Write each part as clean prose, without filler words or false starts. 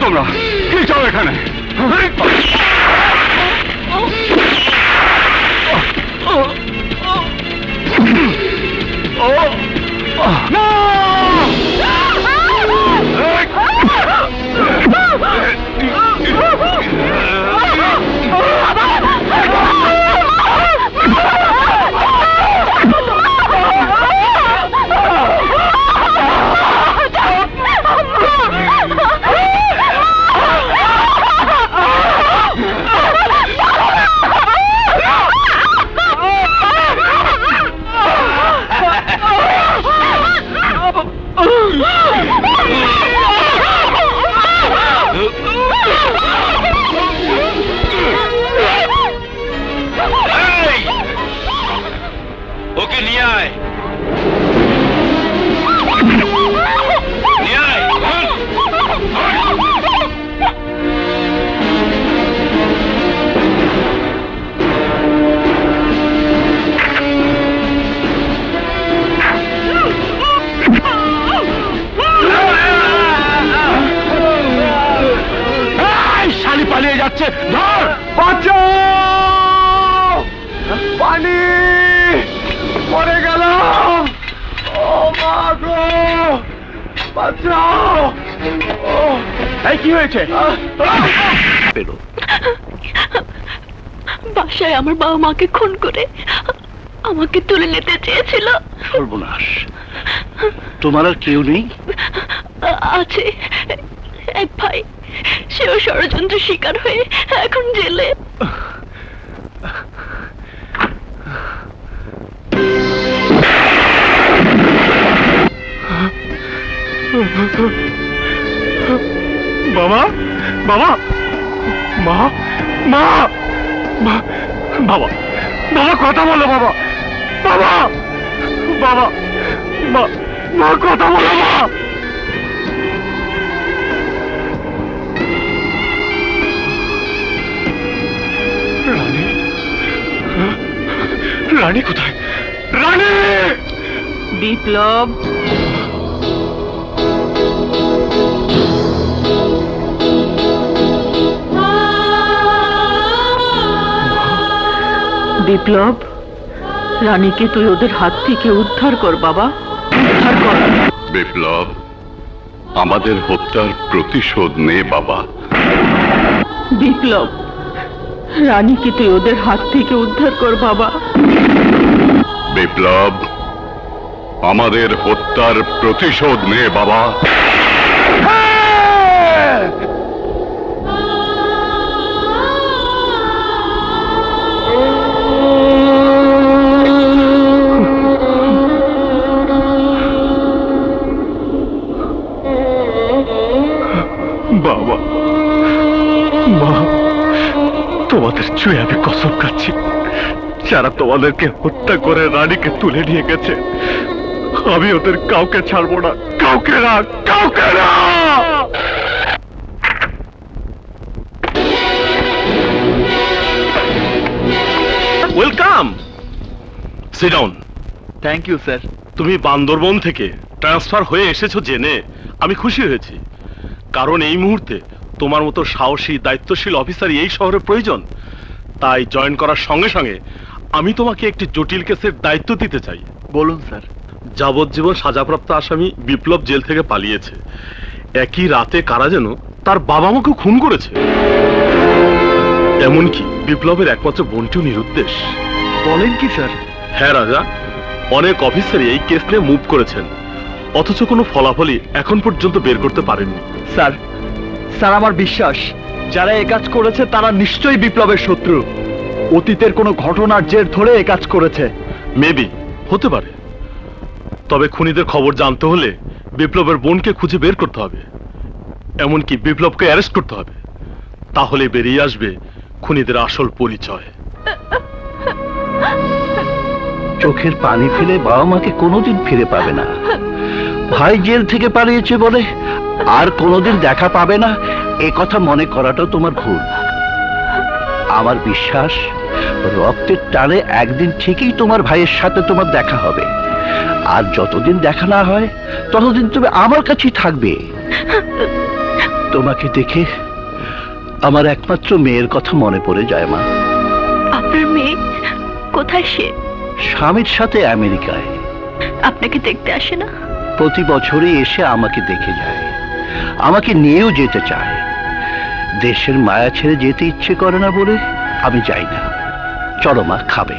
তোমরা কি চাও এখানে? ওকে নিয়ে আয়, নিয়ে আয়। শালি পালিয়ে যাচ্ছে, ধর! বাঁচাও! পানি! মরে গেলাম! ও মা গো! বাঁচাও! এই কি হয়েছে? বাসায় আমার বাবা মাকে খুন করে আমাকে তুলে নিতে চেয়েছিল। সর্বনাশ! তোমার আর কেউ নেই? আছে এক ভাই, সেও ষড়যন্ত্র শিকার হয়ে এখন জেলে। বাবা, বাবা, মা, মা, মা, বাবা, বাবা কথা বলো বাবা, বাবা, বাবা, মা, মা কথা বলো মা। রানী, রানী কোথায়? রানী! বিপ্লব, বিপ্লব, রানীকে তুই ওদের হাত থেকে উদ্ধার কর বাবা, উদ্ধার কর। বিপ্লব, আমাদের হত্যার প্রতিশোধ নে বাবা। বিপ্লব, রানীকে তুই ওদের হাত থেকে উদ্ধার কর বাবা। বিপ্লব, আমাদের হত্যার প্রতিশোধ নে বাবা। বাবা, মা, তোমাদের ছুঁয়ে আমি কসম খাচ্ছি, যারা তোমাদেরকে হত্যা করে রানীকে তুলে নিয়ে গেছে, আমি ওদের কাউকে ছাড়বো না, কাউকে না, কাউকে না। Welcome, sit down. Thank you sir. তুমি বান্দরবন থেকে ট্রান্সফার হয়ে এসেছো জেনে আমি খুশি হয়েছি, কারণ এই মুহূর্তে তোমার মতো সাহসী দায়িত্বশীল অফিসারই এই শহরে প্রয়োজন। তাই জয়েন করার সঙ্গে সঙ্গে আমি তোমাকে একটি জটিল কেসের দায়িত্ব দিতে চাই। বলুন স্যার। যাবজ্জীবন সাজাপ্রাপ্ত আসামি বিপ্লব জেল থেকে পালিয়েছে। একই রাতে কারা যেন তার বাবা মাকেও খুন করেছে। এমনকি বিপ্লবের একমাত্র বোনটিও নিরুদ্দেশ। বলেন কি স্যার? হ্যাঁ রাজা, অনেক অফিসারই এই কেস নিয়ে মুভ করেছেন, অথচ কোনো ফলাফলই এখন পর্যন্ত বের করতে পারেননি। স্যার, স্যার আমার বিশ্বাস যারা এ কাজ করেছে তারা নিশ্চয়ই বিপ্লবের শত্রু। অতীতের কোনো ঘটনার জের ধরে এ কাজ করেছে। মেবি, হতে পারে। তবে খুনিদের খবর জানতে হলে বিপ্লবের বোনকে খুঁজে বের করতে হবে, এমনকি বিপ্লবকে অ্যারেস্ট করতে হবে। তাহলে বেরিয়ে আসবে খুনিদের আসল পরিচয়। চোখের পানি ফেলে বাবা মাকে কোনোদিন ফিরে পাবে না। ভাই জেল থেকে পালিয়েছে বলে আর কোনোদিন দেখা পাবে না, এ কথা মনে করাটাও তোমার ভুল। আমার বিশ্বাস রক্তের টানে একদিন ঠিকই তোমার ভাইয়ের সাথে তোমার দেখা হবে। আর যতদিন দেখা না হয় ততদিন তুমি আমার কাছেই থাকবে। তোমাকে দেখে আমার একমাত্র মেয়ের কথা মনে পড়ে যায় মা। আপনার মেয়ে কোথায়? সে স্বামীর সাথে আমেরিকায়। আপনাকে দেখতে আসে না? প্রতি বছরই এসে আমাকে দেখে যায়, আমাকে নিয়েও যেতে চায়। দেশের মায়া ছেড়ে যেতে ইচ্ছে করে না বলে আমি যাই না। চলো মা, খাবে।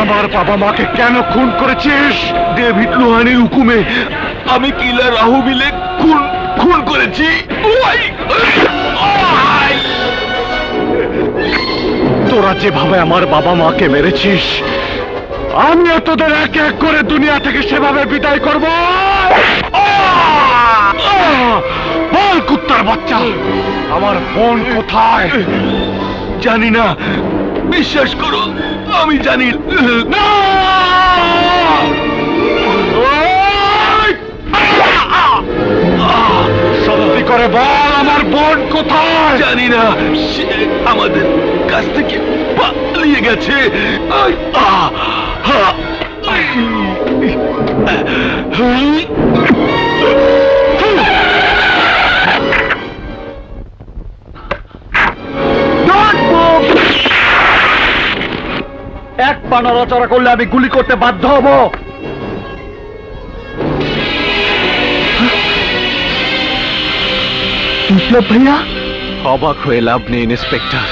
আমার বাবা মাকে কেন খুন করেছিস? ডেভিড লোহানির হুকুমে আমি কিলা রাহু মিলে খুন করেছি। তোরা যেভাবে আমার বাবা মাকে মেরেছিস, আমিও তোদের এক এক করে দুনিয়া থেকে সেভাবে বিদায় করব। বল কুত্তার বাচ্চা, আমার বোন কোথায়? জানি না, বিশ্বাস করো আমি জানি না। সত্যি করে বল, আমার বোন কোথায়? জানি না, সে আমাদের কাছ থেকে পালিয়ে গেছে। এক পা নড়াচড়া করলে আমি গুলি করতে বাধ্য হব। বিপ্লব ভাইয়া, অবাক হয়ে লাভ নেই ইন্সপেক্টর,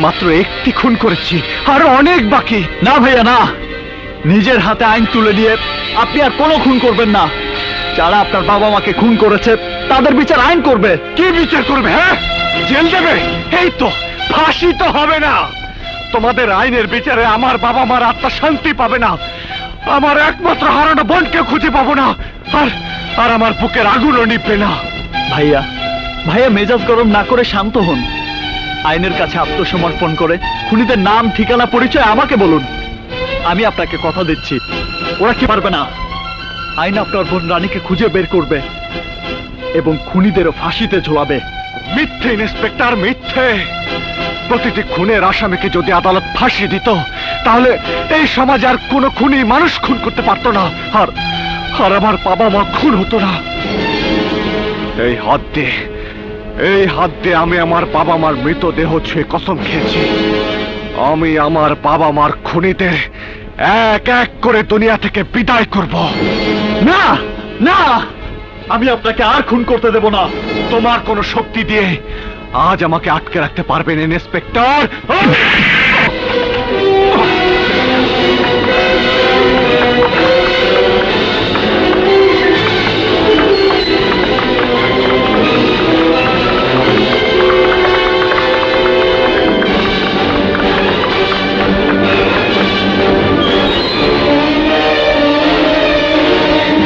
মাত্র একটি খুন করেছি, আর অনেক বাকি। না ভাইয়া না, নিজের হাতে আইন তুলে দিয়ে আপনি আর কোনো খুন করবেন না। যারা আপনার বাবা মাকে খুন করেছে তাদের বিচার আইন করবে। কি বিচার করবে? হ্যাঁ, জেল দেবে? এই তো, ফাঁসি তো হবে না। তোমাদের আইনের বিচারে আমার বাবা মার আত্মা শান্তি পাবে না, আমার একমাত্র হারানো বোনকে খুঁজে পাবো না, আর আমার বুকের আগুনও নিভবে না। ভাইয়া ভাইয়া, মেজাজ গরম না করে শান্ত হন। আইনের কাছে আত্মসমর্পণ করে খুনিদের নাম, ঠিকানা, পরিচয় আমাকে বলুন। আমি আপনাকে কথা দিচ্ছি, ওরা কি পারবে না। আইন আপনার বোন রানীকে খুঁজে বের করবে এবং খুনিদেরও ফাঁসিতে ঝোলাবে। মিথ্যে ইন্সপেক্টর, মিথ্যে। প্রতিটি খুনের আসামিকে যদি আদালত ফাঁসি দিত, তাহলে এই সমাজ আর কোনো খুনি মানুষ খুন করতে পারতো না, আর আমার বাবা মা খুন হতো না। এই হাত দিয়ে আমি আমার বাবা মার মৃতদেহ ছুঁয়ে কসম খেয়েছি, আমি আমার বাবা মার খুনিদের এক এক করে দুনিয়া থেকে বিদায় করব। না না, আমি আপনাকে আর খুন করতে দেব না। তোমার কোনো শক্তি দিয়ে আজ আমাকে আটকে রাখতে পারবেন ইন্সপেক্টর?